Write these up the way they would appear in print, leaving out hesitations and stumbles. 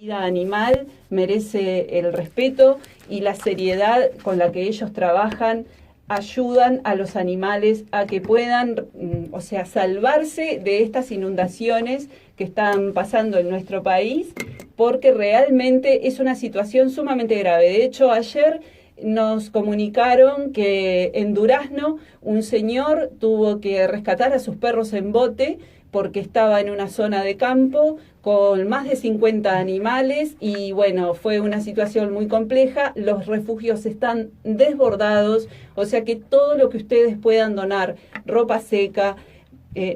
vida animal merece el respeto y la seriedad con la que ellos trabajan ayudan a los animales a que puedan, salvarse de estas inundaciones que están pasando en nuestro país, porque realmente es una situación sumamente grave. De hecho, ayer nos comunicaron que en Durazno un señor tuvo que rescatar a sus perros en bote porque estaba en una zona de campo con más de 50 animales y bueno, fue una situación muy compleja. Los refugios están desbordados, o sea que todo lo que ustedes puedan donar, ropa seca,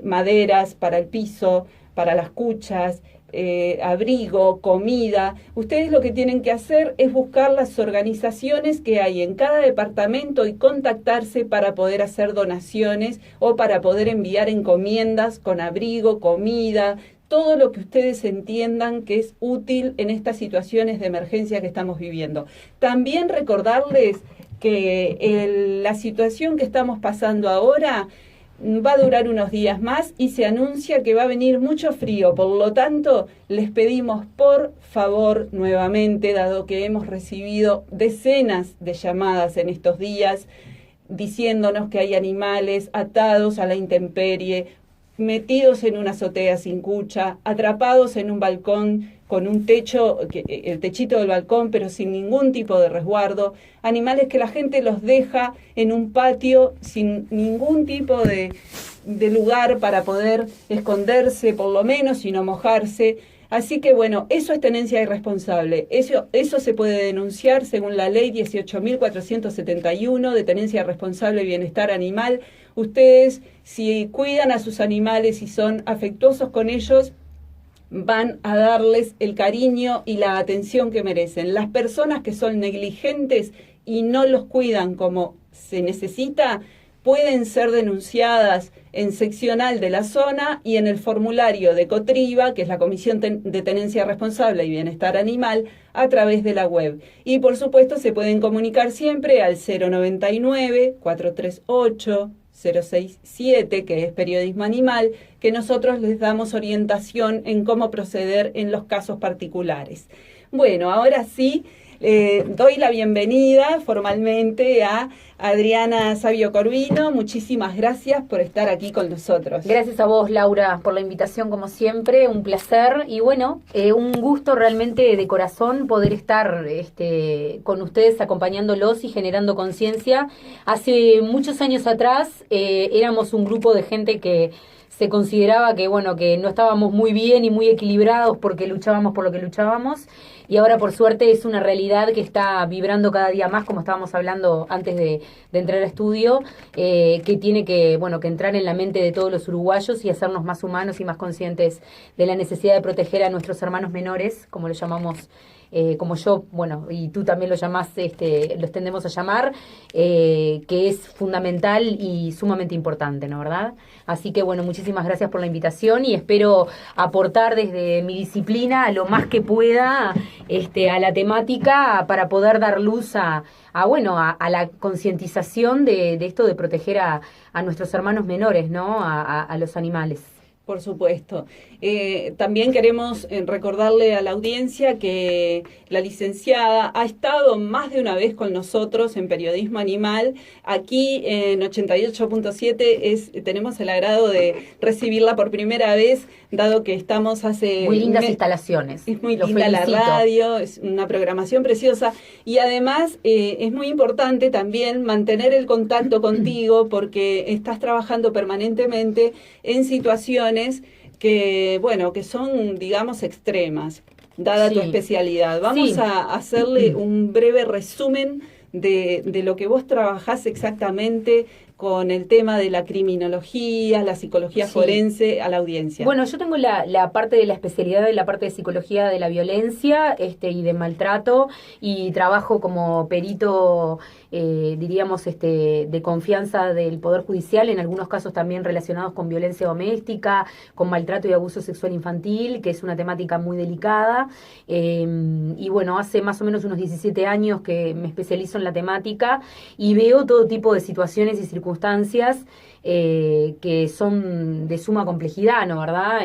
maderas para el piso, para las cuchas, abrigo, comida. Ustedes lo que tienen que hacer es buscar las organizaciones que hay en cada departamento y contactarse para poder hacer donaciones o para poder enviar encomiendas con abrigo, comida, todo lo que ustedes entiendan que es útil en estas situaciones de emergencia que estamos viviendo. También recordarles que la situación que estamos pasando ahora va a durar unos días más y se anuncia que va a venir mucho frío. Por lo tanto, les pedimos por favor nuevamente, dado que hemos recibido decenas de llamadas en estos días diciéndonos que hay animales atados a la intemperie, metidos en una azotea sin cucha, atrapados en un balcón con un techo, el techito del balcón, pero sin ningún tipo de resguardo, animales que la gente los deja en un patio sin ningún tipo de lugar para poder esconderse, por lo menos, y no mojarse. Así que bueno, eso es tenencia irresponsable. Eso se puede denunciar según la ley 18.471 de tenencia irresponsable y bienestar animal. Ustedes, si cuidan a sus animales y son afectuosos con ellos, van a darles el cariño y la atención que merecen. Las personas que son negligentes y no los cuidan como se necesita, pueden ser denunciadas en seccional de la zona y en el formulario de COTRIBA, que es la Comisión de Tenencia Responsable y Bienestar Animal, a través de la web. Y por supuesto se pueden comunicar siempre al 099-438-067, que es Periodismo Animal, que nosotros les damos orientación en cómo proceder en los casos particulares. Bueno, ahora sí, doy la bienvenida formalmente a Adriana Savio Corvino. Muchísimas gracias por estar aquí con nosotros. Gracias a vos, Laura, por la invitación, como siempre, un placer y bueno, un gusto realmente de corazón poder estar con ustedes acompañándolos y generando conciencia. Hace muchos años atrás éramos un grupo de gente que se consideraba que no estábamos muy bien y muy equilibrados porque luchábamos por lo que luchábamos, y ahora por suerte es una realidad que está vibrando cada día más, como estábamos hablando antes de entrar al estudio, que tiene que entrar en la mente de todos los uruguayos y hacernos más humanos y más conscientes de la necesidad de proteger a nuestros hermanos menores, como lo llamamos, como yo, y tú también lo llamás, los tendemos a llamar, que es fundamental y sumamente importante, ¿no verdad? Así que muchísimas gracias por la invitación y espero aportar desde mi disciplina lo más que pueda a la temática para poder dar luz a la concientización de esto de proteger a nuestros hermanos menores, ¿no? A los animales. Por supuesto. También queremos recordarle a la audiencia que la licenciada ha estado más de una vez con nosotros en Periodismo Animal. Aquí en 88.7 tenemos el agrado de recibirla por primera vez, dado que estamos hace... Muy lindas instalaciones. Es muy linda la radio, es una programación preciosa. Y además es muy importante también mantener el contacto contigo porque estás trabajando permanentemente en situaciones que son, digamos, extremas, dada tu especialidad. Vamos a hacerle un breve resumen de lo que vos trabajás exactamente con el tema de la criminología, la psicología forense a la audiencia. Bueno, yo tengo la parte de la especialidad de la parte de psicología de la violencia y de maltrato, y trabajo como perito, diríamos, de confianza del Poder Judicial, en algunos casos también relacionados con violencia doméstica, con maltrato y abuso sexual infantil, que es una temática muy delicada. Y hace más o menos unos 17 años que me especializo en la temática y veo todo tipo de situaciones y circunstancias circunstancias que son de suma complejidad, ¿no? ¿Verdad?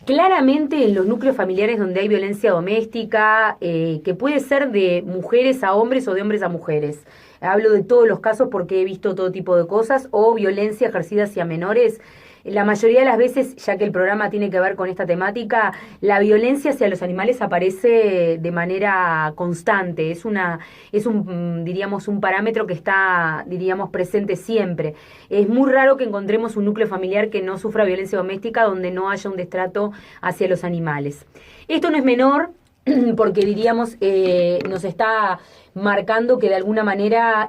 Claramente en los núcleos familiares donde hay violencia doméstica, que puede ser de mujeres a hombres o de hombres a mujeres. Hablo de todos los casos porque he visto todo tipo de cosas, o violencia ejercida hacia menores. La mayoría de las veces, ya que el programa tiene que ver con esta temática, la violencia hacia los animales aparece de manera constante. Es diríamos, un parámetro que está, diríamos, presente siempre. Es muy raro que encontremos un núcleo familiar que no sufra violencia doméstica donde no haya un destrato hacia los animales. Esto no es menor, porque diríamos, nos está marcando que de alguna manera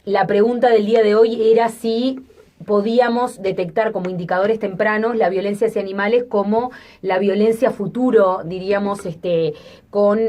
la pregunta del día de hoy era si podíamos detectar como indicadores tempranos la violencia hacia animales como la violencia futuro, diríamos, con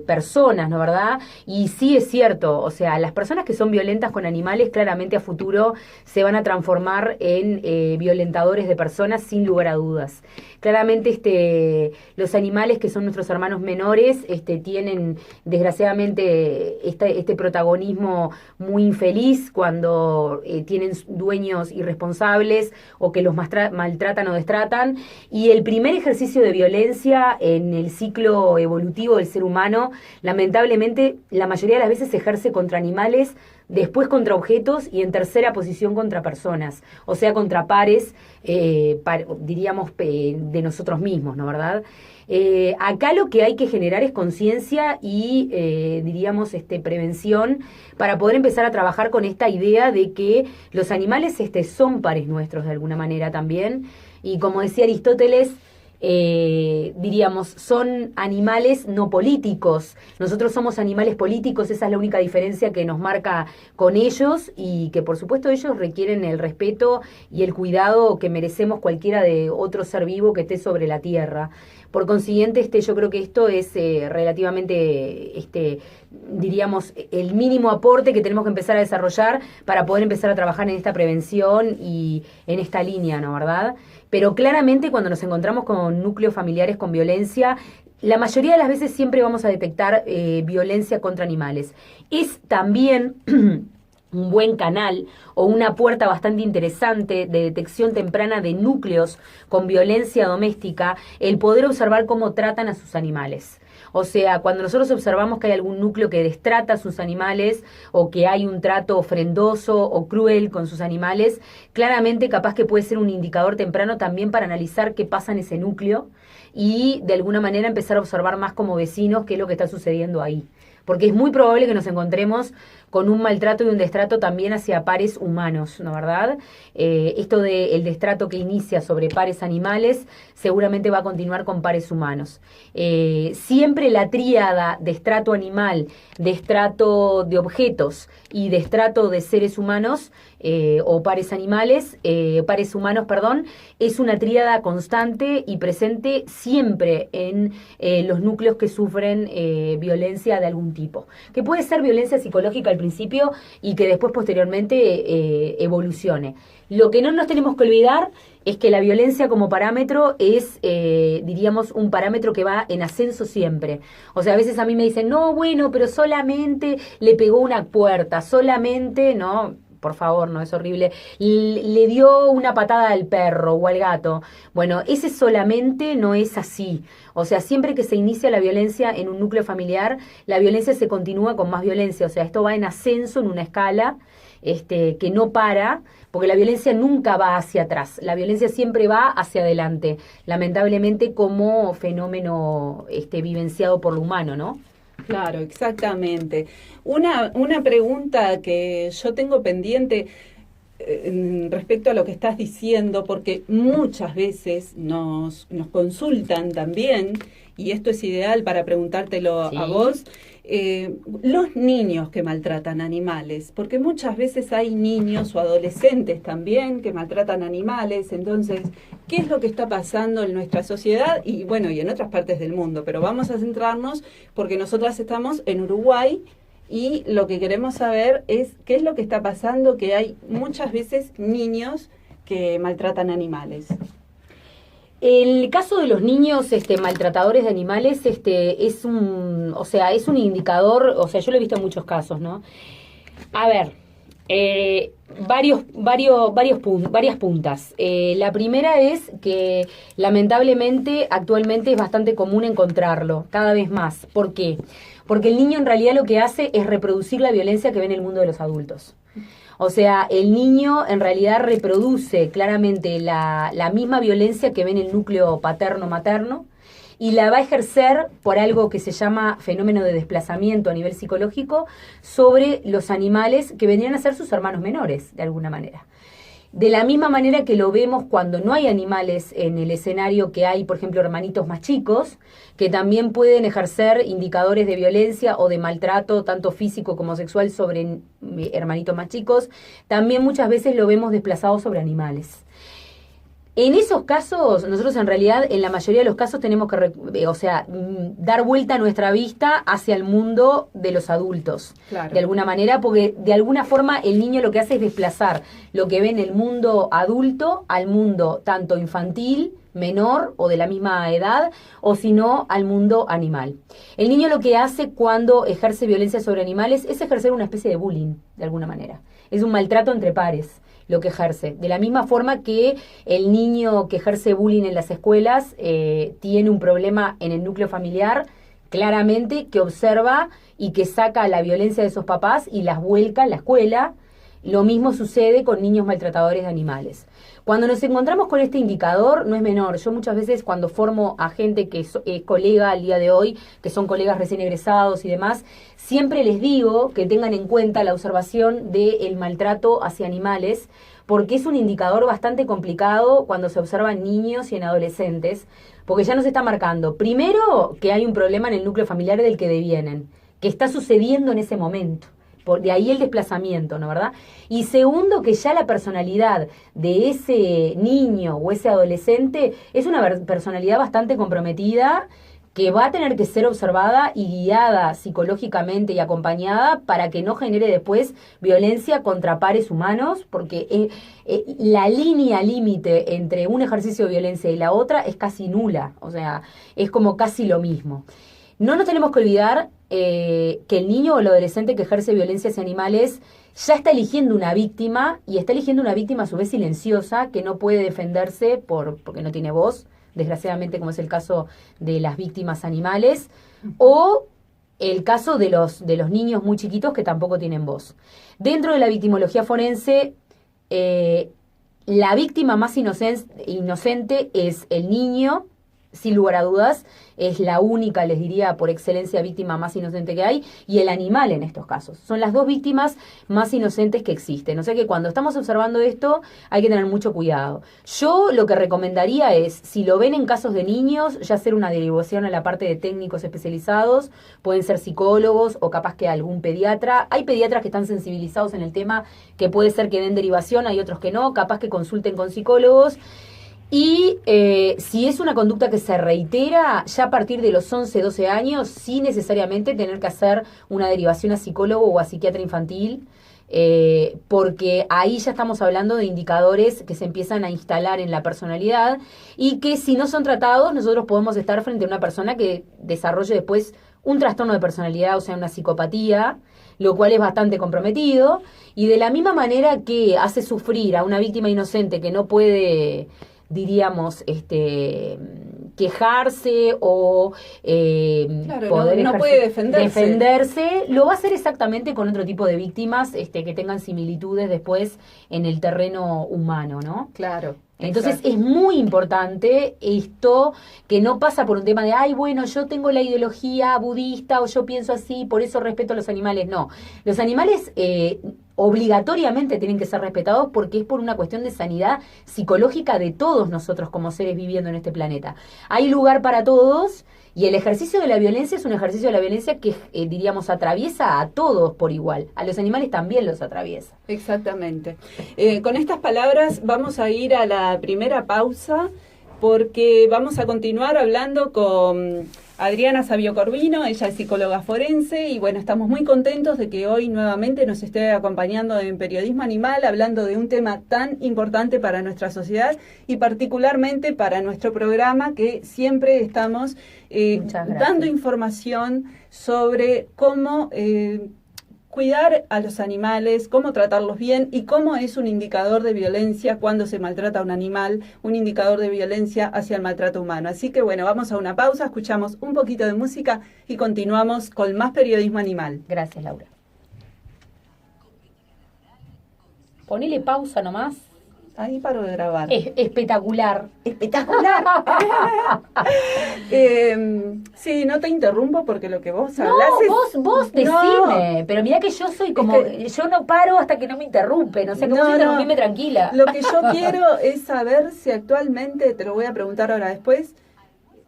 personas, ¿no verdad? Y sí es cierto, o sea, las personas que son violentas con animales claramente a futuro se van a transformar en violentadores de personas sin lugar a dudas. Claramente los animales que son nuestros hermanos menores tienen desgraciadamente este protagonismo muy infeliz cuando tienen dueños irresponsables o que los maltratan o destratan, y el primer ejercicio de violencia en el ciclo evolutivo del ser humano, lamentablemente la mayoría de las veces se ejerce contra animales, después contra objetos y en tercera posición contra personas, o sea, contra pares, diríamos, de nosotros mismos, ¿no verdad? Acá lo que hay que generar es conciencia y, diríamos, prevención para poder empezar a trabajar con esta idea de que los animales son pares nuestros de alguna manera también, y como decía Aristóteles, diríamos, son animales no políticos. Nosotros somos animales políticos, esa es la única diferencia que nos marca con ellos, y que por supuesto ellos requieren el respeto y el cuidado que merecemos cualquiera de otro ser vivo que esté sobre la tierra. Por consiguiente, yo creo que esto es relativamente, diríamos, el mínimo aporte que tenemos que empezar a desarrollar para poder empezar a trabajar en esta prevención y en esta línea, ¿no verdad? Pero claramente cuando nos encontramos con núcleos familiares con violencia, la mayoría de las veces siempre vamos a detectar violencia contra animales. Es también un buen canal o una puerta bastante interesante de detección temprana de núcleos con violencia doméstica el poder observar cómo tratan a sus animales. O sea, cuando nosotros observamos que hay algún núcleo que destrata a sus animales o que hay un trato ofrendoso o cruel con sus animales, claramente capaz que puede ser un indicador temprano también para analizar qué pasa en ese núcleo y de alguna manera empezar a observar más como vecinos qué es lo que está sucediendo ahí. Porque es muy probable que nos encontremos con un maltrato y un destrato también hacia pares humanos, ¿no verdad? Esto del destrato que inicia sobre pares animales seguramente va a continuar con pares humanos. Siempre la tríada destrato animal, destrato de objetos y destrato de seres humanos o pares animales, pares humanos, perdón, es una tríada constante y presente siempre en los núcleos que sufren violencia de algún tipo, que puede ser violencia psicológica al principio y que después posteriormente evolucione. Lo que no nos tenemos que olvidar es que la violencia como parámetro es, diríamos, un parámetro que va en ascenso siempre. O sea, a veces a mí me dicen, no, bueno, pero solamente le pegó una puerta, solamente, no, por favor, no, es horrible, le dio una patada al perro o al gato. Bueno, ese solamente no es así. O sea, siempre que se inicia la violencia en un núcleo familiar, la violencia se continúa con más violencia. O sea, esto va en ascenso en una escala que no para, porque la violencia nunca va hacia atrás. La violencia siempre va hacia adelante, lamentablemente como fenómeno vivenciado por lo humano, ¿no? Claro, exactamente. Una pregunta que yo tengo pendiente respecto a lo que estás diciendo, porque muchas veces nos consultan también, y esto es ideal para preguntártelo Sí. a vos, los niños que maltratan animales, porque muchas veces hay niños o adolescentes también que maltratan animales. Entonces, ¿qué es lo que está pasando en nuestra sociedad y bueno, y en otras partes del mundo? Pero vamos a centrarnos porque nosotras estamos en Uruguay y lo que queremos saber es qué es lo que está pasando, que hay muchas veces niños que maltratan animales. El caso de los niños maltratadores de animales es un indicador, o sea, yo lo he visto en muchos casos, ¿no? A ver, Varias puntas. La primera es que lamentablemente actualmente es bastante común encontrarlo, cada vez más. ¿Por qué? Porque el niño en realidad lo que hace es reproducir la violencia que ve en el mundo de los adultos. O sea, el niño en realidad reproduce claramente la misma violencia que ve en el núcleo paterno-materno, y la va a ejercer por algo que se llama fenómeno de desplazamiento a nivel psicológico sobre los animales que vendrían a ser sus hermanos menores, de alguna manera. De la misma manera que lo vemos cuando no hay animales en el escenario, que hay, por ejemplo, hermanitos más chicos, que también pueden ejercer indicadores de violencia o de maltrato, tanto físico como sexual, sobre hermanitos más chicos, también muchas veces lo vemos desplazado sobre animales. En esos casos, nosotros en realidad, en la mayoría de los casos, tenemos que, dar vuelta nuestra vista hacia el mundo de los adultos. Claro. De alguna manera, porque de alguna forma el niño lo que hace es desplazar lo que ve en el mundo adulto al mundo tanto infantil, menor o de la misma edad, o si no, al mundo animal. El niño lo que hace cuando ejerce violencia sobre animales es ejercer una especie de bullying, de alguna manera. Es un maltrato entre pares lo que ejerce. De la misma forma que el niño que ejerce bullying en las escuelas tiene un problema en el núcleo familiar, claramente, que observa y que saca la violencia de sus papás y las vuelca en la escuela. Lo mismo sucede con niños maltratadores de animales. Cuando nos encontramos con este indicador, no es menor. Yo muchas veces, cuando formo a gente que es colega al día de hoy, que son colegas recién egresados y demás, siempre les digo que tengan en cuenta la observación del maltrato hacia animales, porque es un indicador bastante complicado cuando se observan niños y en adolescentes, porque ya nos está marcando, primero, que hay un problema en el núcleo familiar del que devienen, que está sucediendo en ese momento. De ahí el desplazamiento, ¿no, verdad? Y segundo, que ya la personalidad de ese niño o ese adolescente es una personalidad bastante comprometida, que va a tener que ser observada y guiada psicológicamente y acompañada para que no genere después violencia contra pares humanos, porque la línea límite entre un ejercicio de violencia y la otra es casi nula, o sea, es como casi lo mismo. No nos tenemos que olvidar que el niño o el adolescente que ejerce violencia hacia animales ya está eligiendo una víctima, y está eligiendo una víctima a su vez silenciosa, que no puede defenderse porque no tiene voz, desgraciadamente, como es el caso de las víctimas animales, o el caso de los niños muy chiquitos que tampoco tienen voz. Dentro de la victimología forense, la víctima más inocente es el niño, sin lugar a dudas, es la única, les diría, por excelencia, víctima más inocente que hay, y el animal en estos casos. Son las dos víctimas más inocentes que existen. O sea que cuando estamos observando esto hay que tener mucho cuidado. Yo lo que recomendaría es, si lo ven en casos de niños, ya hacer una derivación a la parte de técnicos especializados, pueden ser psicólogos o capaz que algún pediatra. Hay pediatras que están sensibilizados en el tema, que puede ser que den derivación, hay otros que no, capaz que consulten con psicólogos. Y si es una conducta que se reitera, ya a partir de los 11, 12 años, sí necesariamente tener que hacer una derivación a psicólogo o a psiquiatra infantil, porque ahí ya estamos hablando de indicadores que se empiezan a instalar en la personalidad, y que si no son tratados, nosotros podemos estar frente a una persona que desarrolle después un trastorno de personalidad, o sea, una psicopatía, lo cual es bastante comprometido. Y de la misma manera que hace sufrir a una víctima inocente que no puede, diríamos, quejarse o poder no puede defenderse, lo va a hacer exactamente con otro tipo de víctimas que tengan similitudes después en el terreno humano, ¿no? Claro. Entonces exacto. Es muy importante esto, que no pasa por un tema de, ay, bueno, yo tengo la ideología budista o yo pienso así, por eso respeto a los animales. No, los animales obligatoriamente tienen que ser respetados, porque es por una cuestión de sanidad psicológica de todos nosotros como seres viviendo en este planeta. Hay lugar para todos, y el ejercicio de la violencia es un ejercicio de la violencia que, diríamos, atraviesa a todos por igual. A los animales también los atraviesa. Exactamente. Con estas palabras vamos a ir a la primera pausa, porque vamos a continuar hablando con Adriana Savio Corvino. Ella es psicóloga forense, y bueno, estamos muy contentos de que hoy nuevamente nos esté acompañando en Periodismo Animal, hablando de un tema tan importante para nuestra sociedad y particularmente para nuestro programa, que siempre estamos dando información sobre cómo cuidar a los animales, cómo tratarlos bien y cómo es un indicador de violencia cuando se maltrata a un animal, un indicador de violencia hacia el maltrato humano. Así que bueno, vamos a una pausa, escuchamos un poquito de música y continuamos con más periodismo animal. Gracias, Laura. Ponele pausa nomás. Ahí paro de grabar. Espectacular. ¡Espectacular! Sí, no te interrumpo porque lo que vos hablás vos decime. No. Pero mirá que yo soy como... yo no paro hasta que no me interrumpen. O sea, que vos interrumpime tranquila. Lo que yo quiero es saber si actualmente, te lo voy a preguntar ahora después,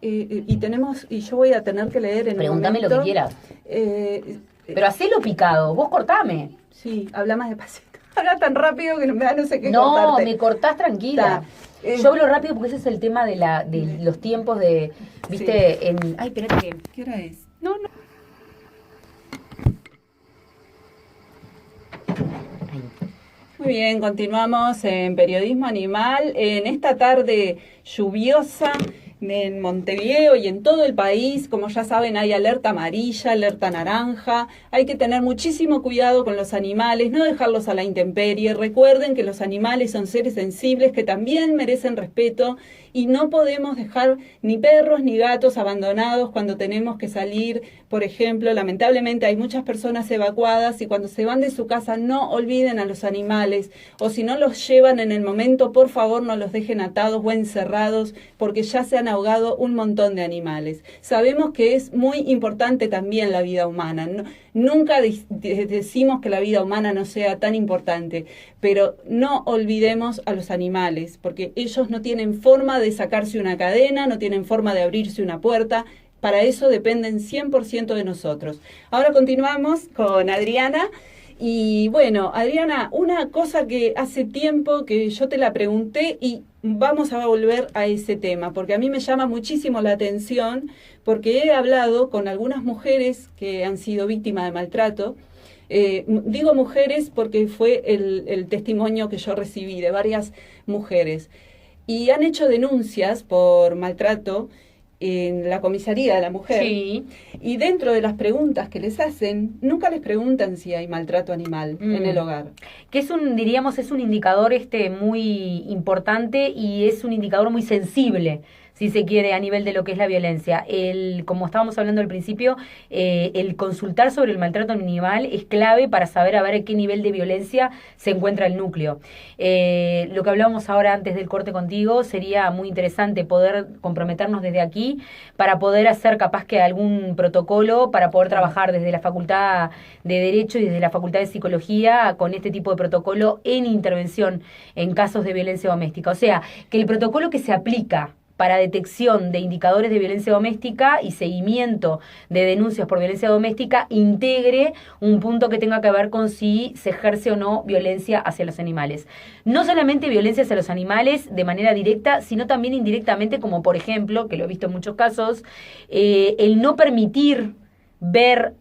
y yo voy a tener que leer en Pregúntame lo que quieras. Pero hacelo picado. Vos cortame. Sí, habla más despacito. Habla tan rápido que no me da no sé qué cortarte. No, me cortás tranquila. Yo hablo rápido porque ese es el tema de los tiempos de, viste, sí. Ay, espérate que... ¿Qué hora es? No. Muy bien, continuamos en Periodismo Animal. En esta tarde lluviosa en Montevideo y en todo el país, como ya saben, hay alerta amarilla, alerta naranja. Hay que tener muchísimo cuidado con los animales, no dejarlos a la intemperie. Recuerden que los animales son seres sensibles que también merecen respeto y no podemos dejar ni perros ni gatos abandonados cuando tenemos que salir. Por ejemplo, lamentablemente hay muchas personas evacuadas y cuando se van de su casa no olviden a los animales, o si no los llevan en el momento, por favor no los dejen atados o encerrados, porque ya se han ahogado un montón de animales. Sabemos que es muy importante también la vida humana. Nunca decimos que la vida humana no sea tan importante, pero no olvidemos a los animales, porque ellos no tienen forma de sacarse una cadena, no tienen forma de abrirse una puerta. Para eso dependen 100% de nosotros. Ahora continuamos con Adriana. Y bueno, Adriana, una cosa que hace tiempo que yo te la pregunté y vamos a volver a ese tema, porque a mí me llama muchísimo la atención, porque he hablado con algunas mujeres que han sido víctimas de maltrato. Digo mujeres porque fue el testimonio que yo recibí de varias mujeres. Y han hecho denuncias por maltrato en la comisaría de la mujer. Sí. Y dentro de las preguntas que les hacen, nunca les preguntan si hay maltrato animal en el hogar. Que es un indicador muy importante y es un indicador muy sensible, si se quiere, a nivel de lo que es la violencia. Como estábamos hablando al principio, el consultar sobre el maltrato animal es clave para saber a ver a qué nivel de violencia se encuentra el núcleo. Lo que hablábamos ahora antes del corte contigo, sería muy interesante poder comprometernos desde aquí para poder hacer capaz que algún protocolo, para poder trabajar desde la Facultad de Derecho y desde la Facultad de Psicología con este tipo de protocolo en intervención en casos de violencia doméstica. O sea, que el protocolo que se aplica para detección de indicadores de violencia doméstica y seguimiento de denuncias por violencia doméstica integre un punto que tenga que ver con si se ejerce o no violencia hacia los animales. No solamente violencia hacia los animales de manera directa, sino también indirectamente, como por ejemplo, que lo he visto en muchos casos, el no permitir ver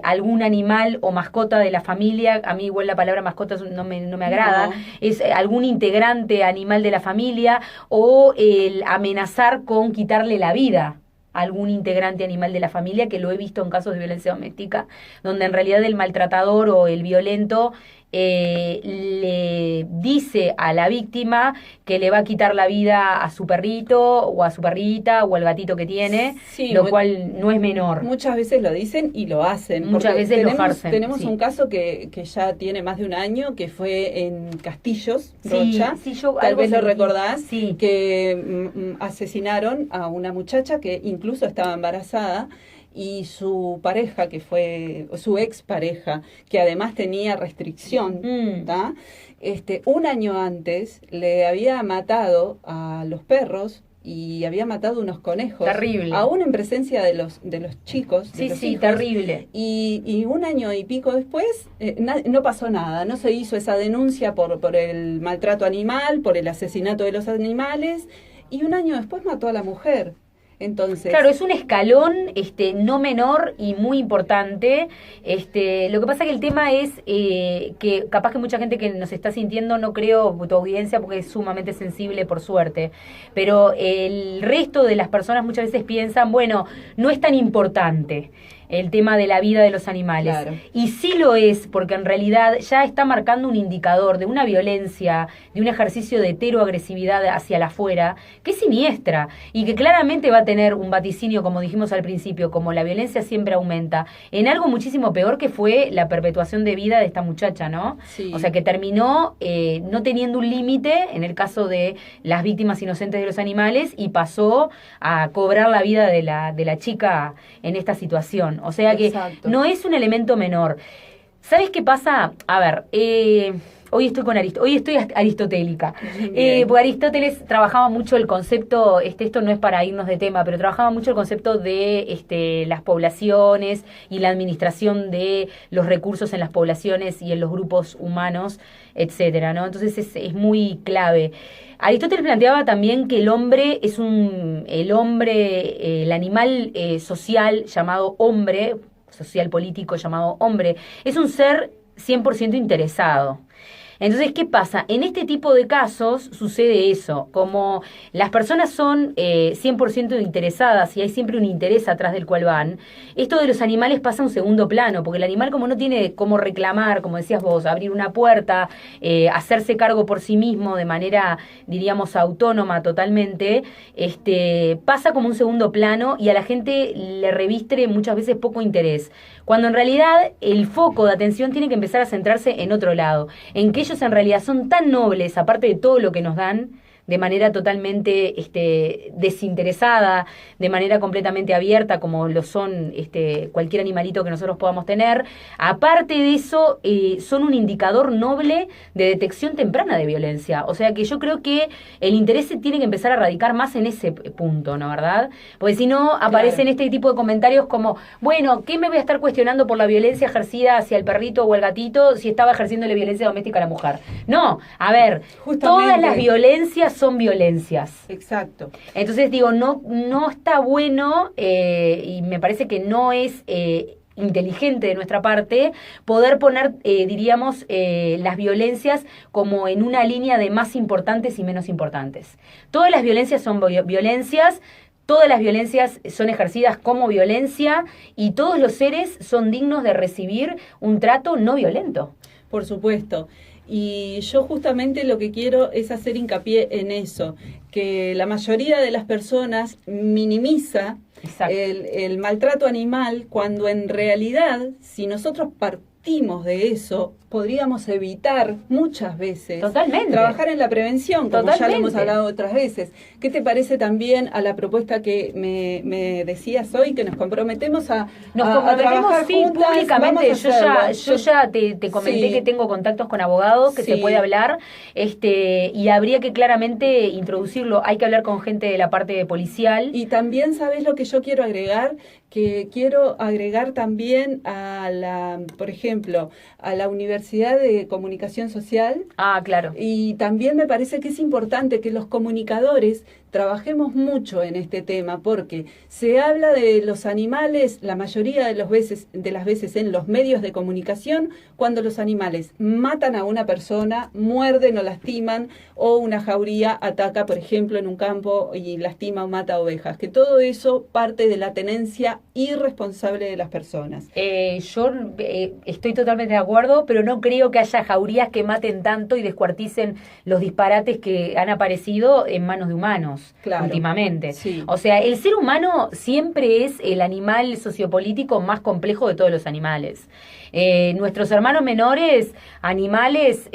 algún animal o mascota de la familia. A mí igual la palabra mascota no me agrada. No. Es algún integrante animal de la familia, o el amenazar con quitarle la vida a algún integrante animal de la familia, que lo he visto en casos de violencia doméstica, donde en realidad el maltratador o el violento le dice a la víctima que le va a quitar la vida a su perrito o a su perrita o al gatito que tiene, sí, lo cual no es menor. Muchas veces lo dicen y lo hacen. Muchas veces lo ejercen. Tenemos sí. un caso que ya tiene más de un año, que fue en Castillos, Rocha. Sí, yo tal vez lo recordás, sí. Que asesinaron a una muchacha que incluso estaba embarazada, y su pareja, que fue su expareja, que además tenía restricción, ¿tá? Un año antes le había matado a los perros y había matado unos conejos. Terrible. Aún en presencia de los chicos. Sí, de los sí, hijos. terrible. Y un año y pico después no pasó nada, no se hizo esa denuncia por el maltrato animal, por el asesinato de los animales, y un año después mató a la mujer. Entonces, claro, es un escalón no menor y muy importante. Lo que pasa que el tema es que capaz que mucha gente que nos está sintiendo, no creo tu audiencia, porque es sumamente sensible, por suerte, pero el resto de las personas muchas veces piensan, bueno, no es tan importante. el tema de la vida de los animales. Claro. Y sí lo es, porque en realidad ya está marcando un indicador de una violencia, de un ejercicio de heteroagresividad hacia la afuera, que es siniestra y que claramente va a tener un vaticinio, como dijimos al principio, como la violencia siempre aumenta, en algo muchísimo peor que fue la perpetuación de vida de esta muchacha, ¿no? Sí. O sea, que terminó no teniendo un límite, en el caso de las víctimas inocentes de los animales, y pasó a cobrar la vida de la chica en esta situación. O sea que Exacto. no es un elemento menor. ¿Sabes qué pasa? A ver, hoy estoy hoy estoy aristotélica. Porque Aristóteles trabajaba mucho el concepto, esto no es para irnos de tema, pero trabajaba mucho el concepto de las poblaciones y la administración de los recursos en las poblaciones y en los grupos humanos, etcétera, ¿no? Entonces es muy clave. Aristóteles planteaba también que el hombre es el animal social llamado hombre, social político llamado hombre, es un ser 100% interesado. Entonces, ¿qué pasa? En este tipo de casos sucede eso, como las personas son 100% interesadas y hay siempre un interés atrás del cual van, esto de los animales pasa a un segundo plano, porque el animal como no tiene cómo reclamar, como decías vos, abrir una puerta, hacerse cargo por sí mismo de manera, diríamos, autónoma totalmente, pasa como un segundo plano y a la gente le reviste muchas veces poco interés, cuando en realidad el foco de atención tiene que empezar a centrarse en otro lado, en que ellos en realidad son tan nobles, aparte de todo lo que nos dan, de manera totalmente desinteresada, de manera completamente abierta, como lo son cualquier animalito que nosotros podamos tener. Aparte de eso, son un indicador noble de detección temprana de violencia. O sea que yo creo que el interés se tiene que empezar a radicar más en ese punto, ¿no verdad? Porque si no, aparecen este tipo de comentarios como, bueno, ¿qué me voy a estar cuestionando por la violencia ejercida hacia el perrito o el gatito si estaba ejerciéndole violencia doméstica a la mujer? No, a ver, justamente, todas las violencias son violencias. Exacto. Entonces digo, no está bueno y me parece que no es inteligente de nuestra parte poder poner, diríamos, las violencias como en una línea de más importantes y menos importantes. Todas las violencias son violencias. Todas las violencias son ejercidas como violencia y todos los seres son dignos de recibir un trato no violento. Por supuesto. Y yo justamente lo que quiero es hacer hincapié en eso, que la mayoría de las personas minimiza el maltrato animal cuando en realidad, si nosotros partimos de eso, podríamos evitar muchas veces trabajar en la prevención, como ya lo hemos hablado otras veces. ¿Qué te parece también a la propuesta que me decías hoy, que nos comprometemos a trabajar juntas? Públicamente. Yo ya te comenté que tengo contactos con abogados, que se puede hablar, y habría que claramente introducirlo. Hay que hablar con gente de la parte policial. Y también, ¿sabes lo que yo quiero agregar? Que quiero agregar también por ejemplo, a la Universidad de Comunicación Social. Ah, claro. Y también me parece que es importante que los comunicadores trabajemos mucho en este tema, porque se habla de los animales la mayoría de las veces en los medios de comunicación, cuando los animales matan a una persona, muerden o lastiman, o una jauría ataca, por ejemplo, en un campo y lastima o mata ovejas, que todo eso parte de la tenencia irresponsable de las personas. Yo estoy totalmente de acuerdo, pero no creo que haya jaurías que maten tanto y descuarticen los disparates que han aparecido en manos de humanos. Últimamente. Sí. O sea, el ser humano siempre es el animal sociopolítico más complejo de todos los animales. Nuestros hermanos menores, animales,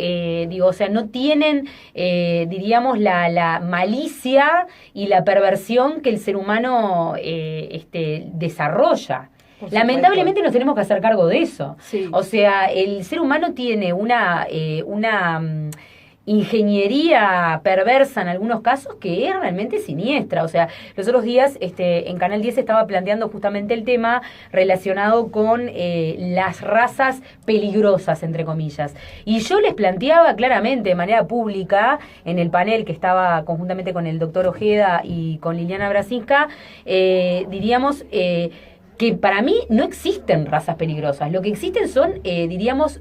o sea, no tienen, diríamos, la malicia y la perversión que el ser humano desarrolla. Lamentablemente nos tenemos que hacer cargo de eso. Sí. O sea, el ser humano tiene una ingeniería perversa en algunos casos que es realmente siniestra. O sea, los otros días en Canal 10 estaba planteando justamente el tema relacionado con las razas peligrosas, entre comillas. Y yo les planteaba claramente de manera pública en el panel que estaba conjuntamente con el doctor Ojeda y con Liliana Brasinska, diríamos que para mí no existen razas peligrosas. Lo que existen son, diríamos,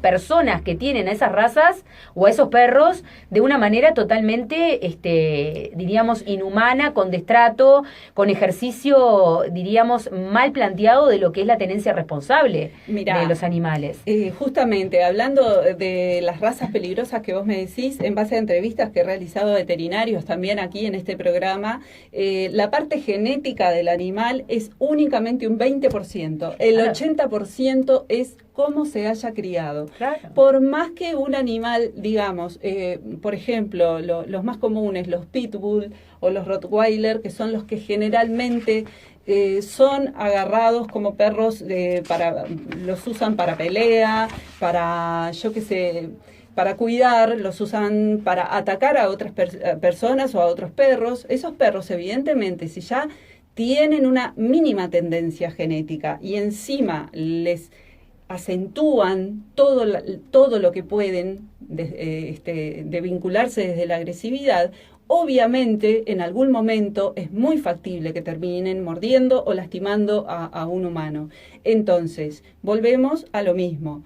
personas que tienen a esas razas o a esos perros de una manera totalmente, diríamos, inhumana, con destrato, con ejercicio, diríamos, mal planteado de lo que es la tenencia responsable de los animales. Justamente, hablando de las razas peligrosas que vos me decís, en base a entrevistas que he realizado a veterinarios también aquí en este programa, la parte genética del animal es únicamente un 20%. El 80% es cómo se haya criado. Claro. Por más que un animal, digamos, por ejemplo, los más comunes, los pitbull o los rottweiler, que son los que generalmente son agarrados como perros, los usan para pelea, para, yo qué sé, para cuidar, los usan para atacar a otras personas o a otros perros. Esos perros, evidentemente, si ya tienen una mínima tendencia genética y encima les acentúan todo lo que pueden de vincularse desde la agresividad, obviamente en algún momento es muy factible que terminen mordiendo o lastimando a un humano. Entonces, volvemos a lo mismo.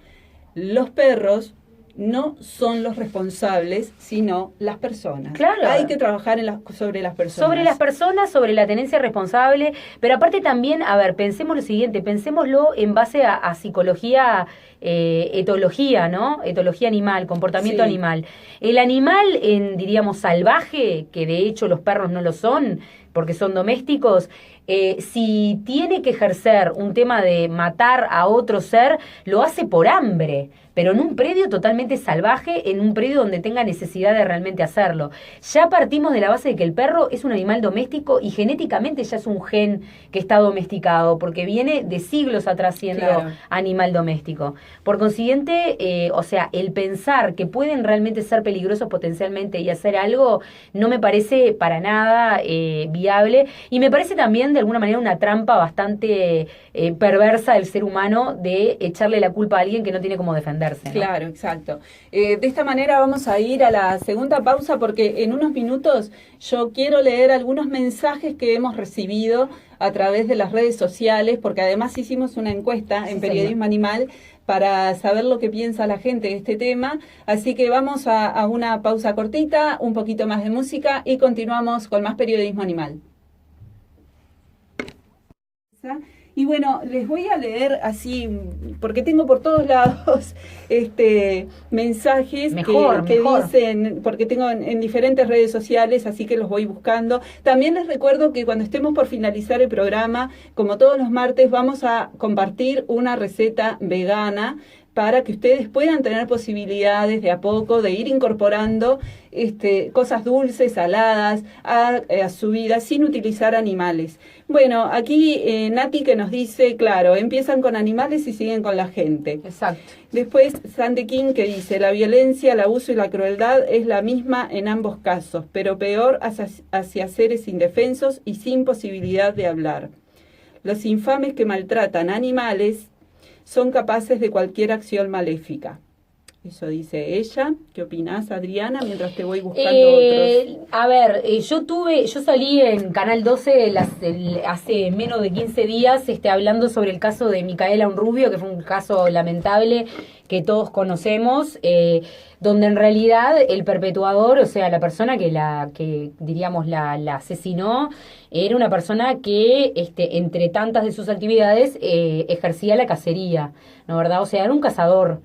Los perros no son los responsables, sino las personas. Claro. Hay que trabajar sobre las personas. Sobre las personas, sobre la tenencia responsable, pero aparte también, a ver, pensemos lo siguiente, pensémoslo en base a psicología, etología, ¿no? Etología animal, comportamiento animal. El animal, diríamos, salvaje, que de hecho los perros no lo son, porque son domésticos, si tiene que ejercer un tema de matar a otro ser, lo hace por hambre, pero en un predio totalmente salvaje, en un predio donde tenga necesidad de realmente hacerlo. Ya partimos de la base de que el perro es un animal doméstico y genéticamente ya es un gen que está domesticado, porque viene de siglos atrás siendo animal doméstico. Por consiguiente, o sea, el pensar que pueden realmente ser peligrosos potencialmente y hacer algo, no me parece para nada viable, y me parece también de alguna manera una trampa bastante perversa del ser humano de echarle la culpa a alguien que no tiene cómo defenderse, ¿no? Claro, exacto. De esta manera vamos a ir a la segunda pausa, porque en unos minutos yo quiero leer algunos mensajes que hemos recibido a través de las redes sociales, porque además hicimos una encuesta en Periodismo Animal para saber lo que piensa la gente de este tema. Así que vamos a una pausa cortita, un poquito más de música y continuamos con más Periodismo Animal. Y bueno, les voy a leer así, porque tengo por todos lados mensajes que dicen, porque tengo en diferentes redes sociales, así que los voy buscando. También les recuerdo que cuando estemos por finalizar el programa, como todos los martes, vamos a compartir una receta vegana para que ustedes puedan tener posibilidades de a poco de ir incorporando cosas dulces, saladas a su vida sin utilizar animales. Bueno, aquí Nati que nos dice, claro, empiezan con animales y siguen con la gente. Exacto. Después Sandy King que dice, la violencia, el abuso y la crueldad es la misma en ambos casos, pero peor hacia seres indefensos y sin posibilidad de hablar. Los infames que maltratan animales son capaces de cualquier acción maléfica. Eso dice ella. ¿Qué opinás, Adriana? Mientras te voy buscando otros. A ver, yo salí en Canal 12 hace menos de 15 días hablando sobre el caso de Micaela Unrubio, que fue un caso lamentable que todos conocemos, donde en realidad el perpetuador, o sea, la persona que diríamos la asesinó, era una persona que entre tantas de sus actividades ejercía la cacería, ¿no, verdad? O sea, era un cazador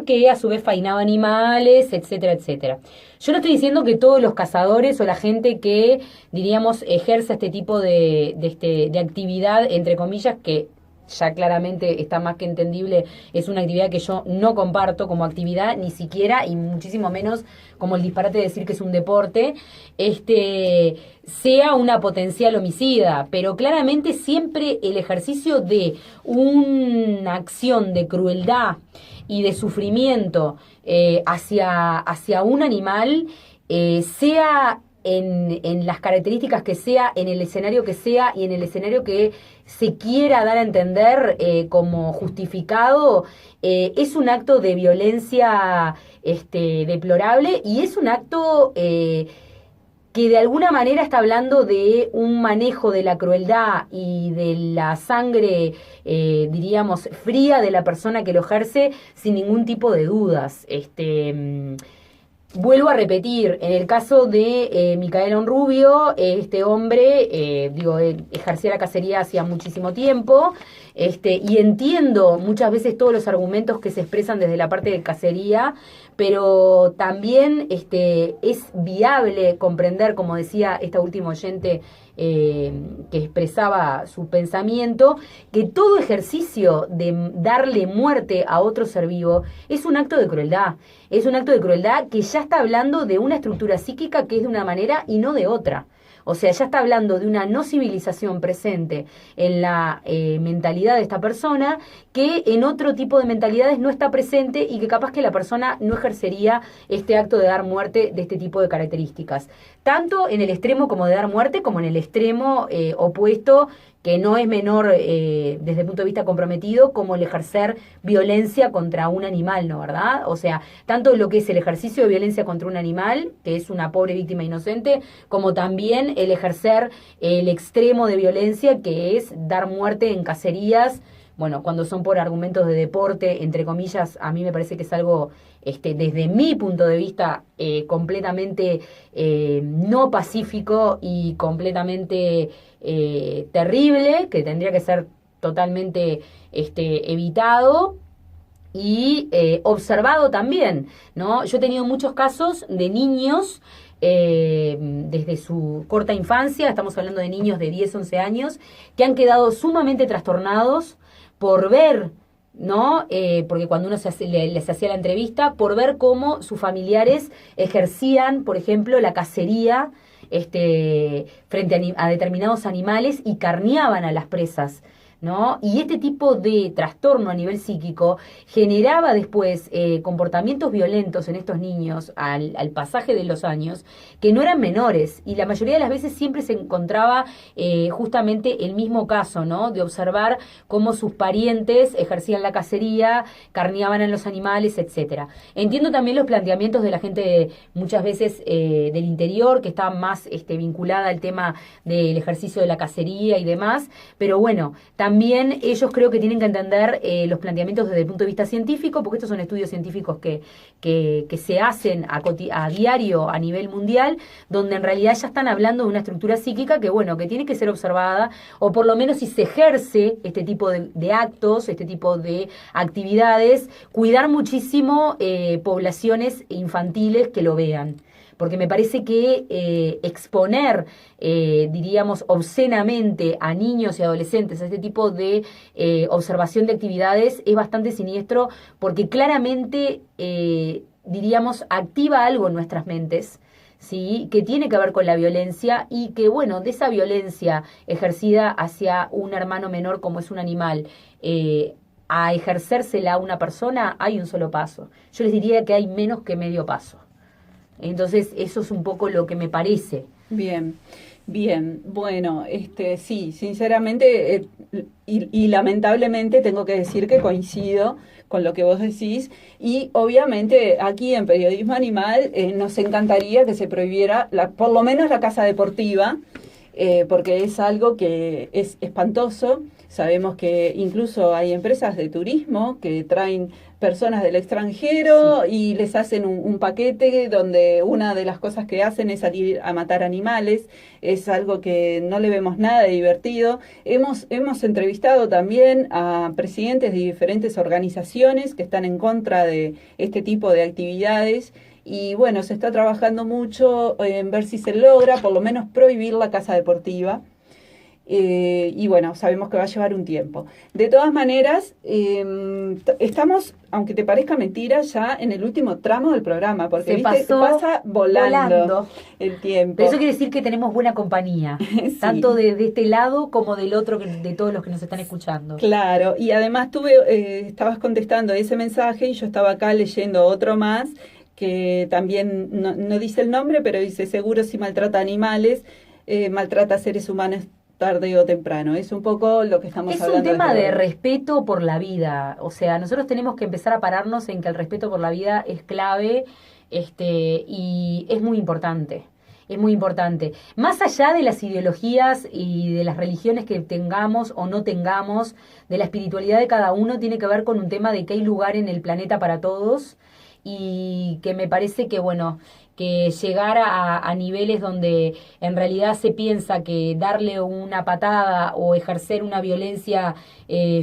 que a su vez fainaba animales, etcétera, etcétera. Yo no estoy diciendo que todos los cazadores o la gente que, diríamos, ejerce este tipo de actividad, entre comillas, que ya claramente está más que entendible, es una actividad que yo no comparto como actividad, ni siquiera, y muchísimo menos como el disparate de decir que es un deporte, sea una potencial homicida, pero claramente siempre el ejercicio de una acción de crueldad y de sufrimiento hacia un animal, sea en las características que sea, en el escenario que sea y en el escenario que se quiera dar a entender como justificado, es un acto de violencia deplorable y es un acto que de alguna manera está hablando de un manejo de la crueldad y de la sangre, diríamos, fría de la persona que lo ejerce sin ningún tipo de dudas. Vuelvo a repetir, en el caso de Micaela Onrubio, este hombre, ejercía la cacería hacía muchísimo tiempo, y entiendo muchas veces todos los argumentos que se expresan desde la parte de cacería, pero también es viable comprender, como decía esta última oyente que expresaba su pensamiento, que todo ejercicio de darle muerte a otro ser vivo es un acto de crueldad. Es un acto de crueldad que ya está hablando de una estructura psíquica que es de una manera y no de otra. O sea, ya está hablando de una no civilización presente en la mentalidad de esta persona que en otro tipo de mentalidades no está presente y que capaz que la persona no ejercería este acto de dar muerte de este tipo de características. Tanto en el extremo como de dar muerte como en el extremo opuesto, que no es menor desde el punto de vista comprometido, como el ejercer violencia contra un animal, ¿no? ¿Verdad? O sea, tanto lo que es el ejercicio de violencia contra un animal, que es una pobre víctima inocente, como también el ejercer el extremo de violencia, que es dar muerte en cacerías. Bueno, cuando son por argumentos de deporte, entre comillas, a mí me parece que es algo, desde mi punto de vista, completamente no pacífico y completamente terrible, que tendría que ser totalmente evitado y observado también, ¿no? Yo he tenido muchos casos de niños desde su corta infancia, estamos hablando de niños de 10, 11 años, que han quedado sumamente trastornados por ver, ¿no? Porque cuando uno les hacía la entrevista, por ver cómo sus familiares ejercían, por ejemplo, la cacería frente a determinados animales y carneaban a las presas, ¿no? Y este tipo de trastorno a nivel psíquico generaba después comportamientos violentos en estos niños al pasaje de los años, que no eran menores, y la mayoría de las veces siempre se encontraba justamente el mismo caso, ¿no? De observar cómo sus parientes ejercían la cacería, carneaban a los animales, etcétera. Entiendo también los planteamientos de la gente muchas veces del interior, que está más vinculada al tema del ejercicio de la cacería y demás, pero bueno, también ellos creo que tienen que entender los planteamientos desde el punto de vista científico, porque estos son estudios científicos que se hacen a diario a nivel mundial, donde en realidad ya están hablando de una estructura psíquica que, bueno, que tiene que ser observada, o por lo menos si se ejerce este tipo de actos, este tipo de actividades, cuidar muchísimo poblaciones infantiles que lo vean. Porque me parece que exponer, diríamos, obscenamente a niños y adolescentes a este tipo de observación de actividades es bastante siniestro, porque claramente, diríamos, activa algo en nuestras mentes, ¿sí? Que tiene que ver con la violencia y que, bueno, de esa violencia ejercida hacia un hermano menor como es un animal, a ejercérsela a una persona, hay un solo paso. Yo les diría que hay menos que medio paso. Entonces, eso es un poco lo que me parece. Bien, bien. Bueno, sí, sinceramente y lamentablemente tengo que decir que coincido con lo que vos decís, y obviamente aquí en Periodismo Animal nos encantaría que se prohibiera por lo menos la caza deportiva, porque es algo que es espantoso. Sabemos que incluso hay empresas de turismo que traen personas del extranjero, sí, y les hacen un paquete donde una de las cosas que hacen es salir a matar animales. Es algo que no le vemos nada de divertido. Hemos entrevistado también a presidentes de diferentes organizaciones que están en contra de este tipo de actividades. Y bueno, se está trabajando mucho en ver si se logra por lo menos prohibir la caza deportiva. Y bueno, sabemos que va a llevar un tiempo. De todas maneras, estamos, aunque te parezca mentira, ya en el último tramo del programa, porque pasa volando el tiempo. Pero eso quiere decir que tenemos buena compañía, sí, tanto de este lado como del otro, de todos los que nos están escuchando. Claro, y además estabas contestando ese mensaje y yo estaba acá leyendo otro más, que también no dice el nombre, pero dice: seguro si maltrata animales, maltrata a seres humanos tarde o temprano. Es un poco lo que estamos hablando. Es un tema de respeto por la vida. O sea, nosotros tenemos que empezar a pararnos en que el respeto por la vida es clave, y es muy importante. es muy importante. Más allá de las ideologías y de las religiones que tengamos o no tengamos, de la espiritualidad de cada uno, tiene que ver con un tema de que hay lugar en el planeta para todos y que me parece que, bueno, que llegar a niveles donde en realidad se piensa que darle una patada o ejercer una violencia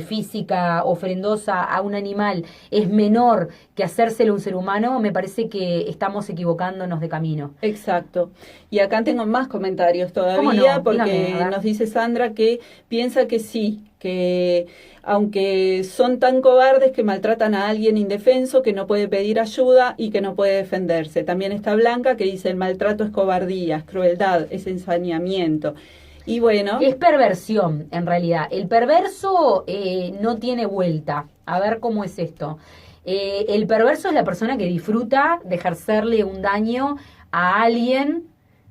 física ofrendosa a un animal es menor que hacérselo a un ser humano, me parece que estamos equivocándonos de camino. Exacto. Y acá tengo más comentarios ¿Cómo todavía, no? porque Dígame, a ver. nos dice Sandra que piensa que sí, que aunque son tan cobardes que maltratan a alguien indefenso, que no puede pedir ayuda y que no puede defenderse. También está Blanca, que dice el maltrato es cobardía, es crueldad, es ensañamiento. Y bueno, Es perversión, en realidad. El perverso no tiene vuelta. A ver cómo es esto. El perverso es la persona que disfruta de ejercerle un daño a alguien,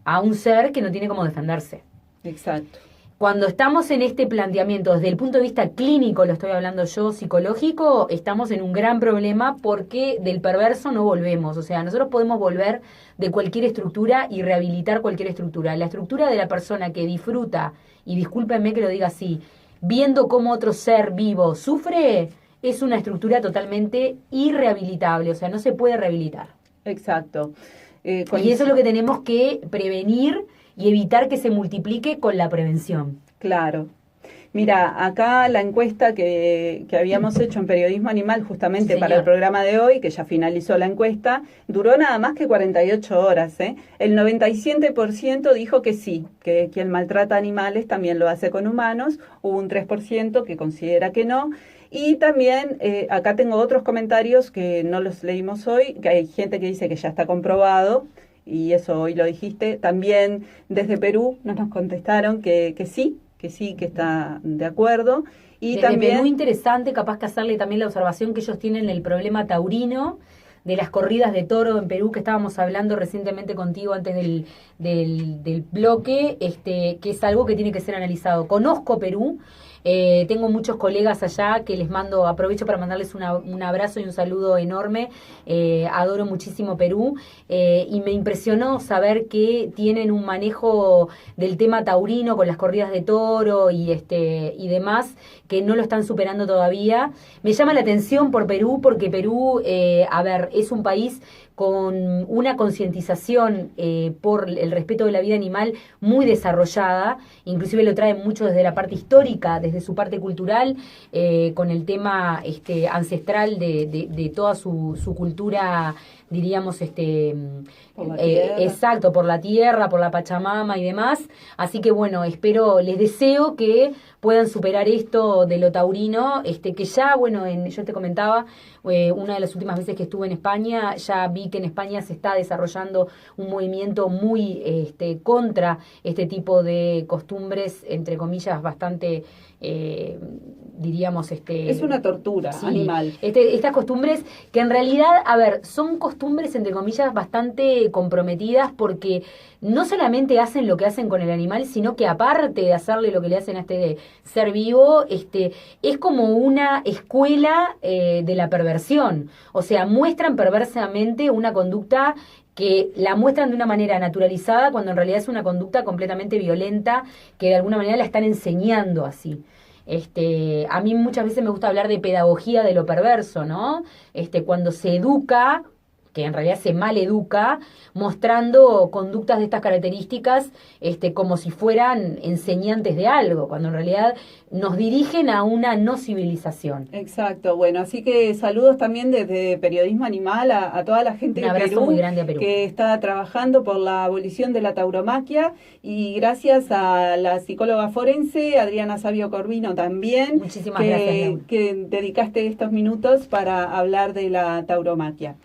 a un ser que no tiene cómo defenderse. exacto. Cuando estamos en este planteamiento, desde el punto de vista clínico, lo estoy hablando yo, psicológico, estamos en un gran problema porque del perverso no volvemos. O sea, nosotros podemos volver de cualquier estructura y rehabilitar cualquier estructura. La estructura de la persona que disfruta, y discúlpenme que lo diga así, viendo cómo otro ser vivo sufre, es una estructura totalmente irrehabilitable. O sea, no se puede rehabilitar. Exacto. Y eso es lo que tenemos que prevenir y evitar que se multiplique con la prevención. Claro. Mira, acá la encuesta que habíamos hecho en Periodismo Animal justamente Sí, para el señor. programa de hoy, que ya finalizó la encuesta, duró nada más que 48 horas, ¿eh? El 97% dijo que sí, que quien maltrata animales también lo hace con humanos, hubo un 3% que considera que no. Y también acá tengo otros comentarios que no los leímos hoy, que hay gente que dice que ya está comprobado, y eso hoy lo dijiste. También desde Perú nos contestaron que sí, que está de acuerdo. Y Desde también, Perú, interesante, capaz que hacerle también la observación que ellos tienen el problema taurino de las corridas de toro en Perú, que estábamos hablando recientemente contigo antes del bloque, que es algo que tiene que ser analizado. Conozco Perú, tengo muchos colegas allá que les mando, aprovecho para mandarles un abrazo y un saludo enorme. Adoro muchísimo Perú y me impresionó saber que tienen un manejo del tema taurino con las corridas de toro y demás, que no lo están superando todavía. Me llama la atención por Perú porque Perú, a ver, es un país con una concientización por el respeto de la vida animal muy desarrollada, inclusive lo traen mucho desde la parte histórica, desde su parte cultural, con el tema ancestral de toda su cultura, diríamos, por la tierra. exacto, por la tierra, por la Pachamama y demás. Así que bueno, espero, les deseo que puedan superar esto de lo taurino, que ya, bueno, yo te comentaba, una de las últimas veces que estuve en España, ya vi que en España se está desarrollando un movimiento muy contra este tipo de costumbres, entre comillas, bastante, diríamos, Es una tortura sí, animal. Estas costumbres que en realidad, a ver, son costumbres, entre comillas, bastante comprometidas porque no solamente hacen lo que hacen con el animal, sino que aparte de hacerle lo que le hacen a este ser vivo, es como una escuela de la perversión. O sea, muestran perversamente una conducta que la muestran de una manera naturalizada cuando en realidad es una conducta completamente violenta que de alguna manera la están enseñando así. A mí muchas veces me gusta hablar de pedagogía de lo perverso, ¿no? Cuando se educa, que en realidad se maleduca, mostrando conductas de estas características, como si fueran enseñantes de algo, cuando en realidad nos dirigen a una no civilización. Exacto, bueno, así que saludos también desde Periodismo Animal a toda la gente Un de abrazo Perú, muy grande a Perú. que está trabajando por la abolición de la tauromaquia, y gracias a la psicóloga forense Adriana Sabio Corvino también, Muchísimas gracias, Laura. que dedicaste estos minutos para hablar de la tauromaquia.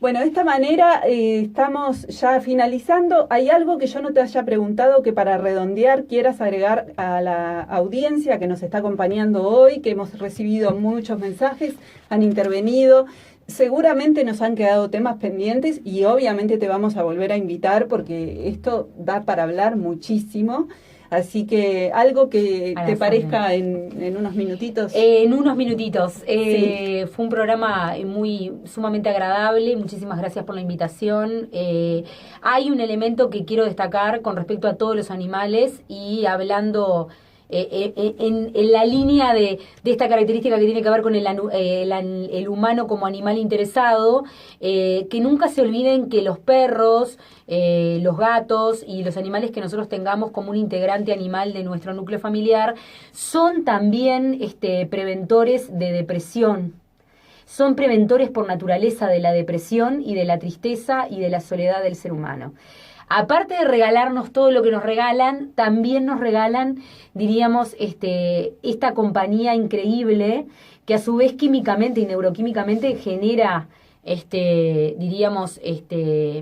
Bueno, de esta manera estamos ya finalizando. ¿Hay algo que yo no te haya preguntado que para redondear quieras agregar a la audiencia que nos está acompañando hoy, que hemos recibido muchos mensajes, han intervenido? Seguramente nos han quedado temas pendientes y obviamente te vamos a volver a invitar porque esto da para hablar muchísimo. Así que algo que A te las parezca en unos minutitos. En unos minutitos. Sí. Fue un programa sumamente agradable. Muchísimas gracias por la invitación. Hay un elemento que quiero destacar con respecto a todos los animales y hablando en la línea de esta característica que tiene que ver con el humano como animal interesado, que nunca se olviden que los perros, los gatos y los animales que nosotros tengamos como un integrante animal de nuestro núcleo familiar son también preventores de depresión. Son preventores por naturaleza de la depresión y de la tristeza y de la soledad del ser humano. Aparte de regalarnos todo lo que nos regalan, también nos regalan, diríamos, esta compañía increíble que a su vez químicamente y neuroquímicamente genera, diríamos,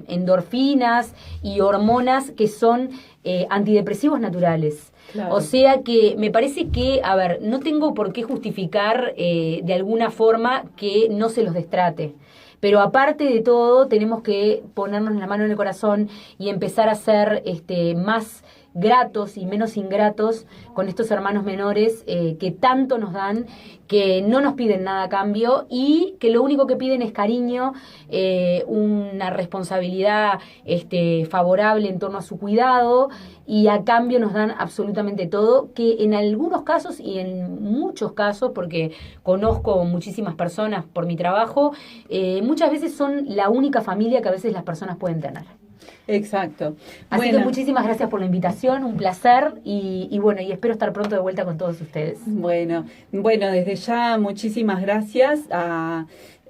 endorfinas y hormonas que son antidepresivos naturales. Claro. O sea que me parece que, a ver, no tengo por qué justificar de alguna forma que no se los destrate. Pero aparte de todo, tenemos que ponernos la mano en el corazón y empezar a ser más gratos y menos ingratos con estos hermanos menores que tanto nos dan, que no nos piden nada a cambio y que lo único que piden es cariño, una responsabilidad favorable en torno a su cuidado, y a cambio nos dan absolutamente todo, que en algunos casos y en muchos casos, porque conozco muchísimas personas por mi trabajo, muchas veces son la única familia que a veces las personas pueden tener. Exacto. Así Bueno, que muchísimas gracias por la invitación, un placer y bueno, y espero estar pronto de vuelta con todos ustedes. bueno, desde ya muchísimas gracias a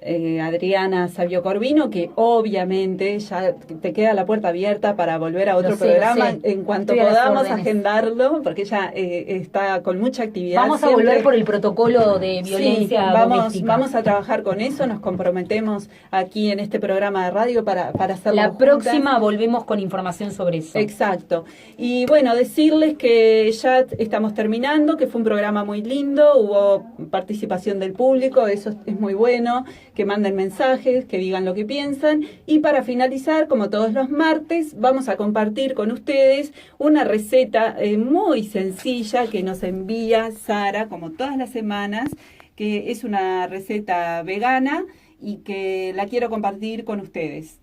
Adriana Sabio Corvino, que obviamente ya te queda la puerta abierta para volver a otro Lo sé, programa lo sé. en cuanto Estoy a las podamos órdenes. agendarlo, porque ella está con mucha actividad. Vamos a siempre. volver por el protocolo de violencia doméstica. Vamos a trabajar con eso, nos comprometemos aquí en este programa de radio para hacerlo La juntas. próxima volvemos con información sobre eso. Exacto. Y bueno, decirles que ya estamos terminando, que fue un programa muy lindo, hubo participación del público, eso es muy bueno, que manden mensajes, que digan lo que piensan. Y para finalizar, como todos los martes, vamos a compartir con ustedes una receta muy sencilla que nos envía Sara, como todas las semanas, que es una receta vegana y que la quiero compartir con ustedes.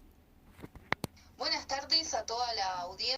Buenas tardes a toda la audiencia.